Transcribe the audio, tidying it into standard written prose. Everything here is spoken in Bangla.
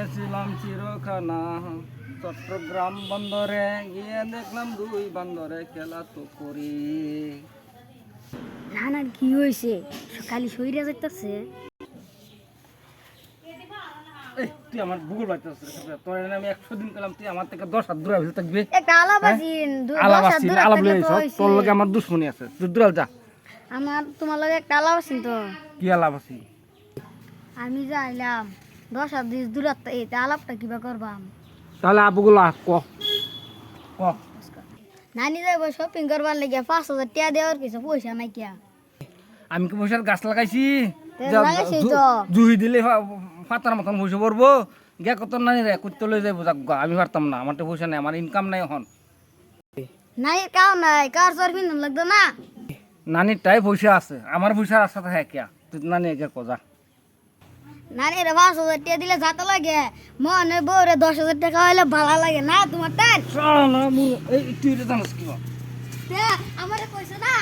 গিয়েছিলাম চিরখানা চট্টগ্রাম বন্দরে গিয়ে দেখলাম দুই বান্দরে খেলা তো করি। না না কি হয়েছে সকালে শরীরে যাইতেছে তুই আমার ভূগোল বাচ্চা তোর আমি 100 দিন পেলাম, তুই আমার থেকে 10 হাত দূরে আসলে থাকবে। একটা আলাপ আছিন আলাপ আসছিল, আলাপ লই তোর লগে আমার দুশ্মনী আছে, তুই দূরে যা। আমার তোমার লগে একটা আলাপ আছিন তো। কি আলাপ আছে? আমি যাইলাম 10 দিন দূরত্ব এইটা আলাপটা কিবা করবাম। তাহলে আবুগুলা ক ক নানি যাইব শপিং করবার লাগে 5000 টাকা দেওয়ার কিছু পয়সা নাই কিয়া। আমি কি পয়সার গাছ লাগাইছি? লাগাইছি তো। জুহি দিলে পাতার মতন পয়সা পড়বো। গে কত নানি রে করতে লই যাইব, আমি পারতাম না, আমার তো পয়সা নাই, আমার ইনকাম নাই এখন। নাই কাও নাই কার সর বিন লাগতো না। নানিরটাই পয়সা আছে, আমার পয়সার আশা থাকে কিয়া? তুই নানি গে কজা। নানি রে 5000 টাকা দিলে যাতে লাগে, মনে বউরে 10000 টাকা হইলে ভালো লাগে না তোমার তাই। তুই জানিস কি? আমারে কইছে না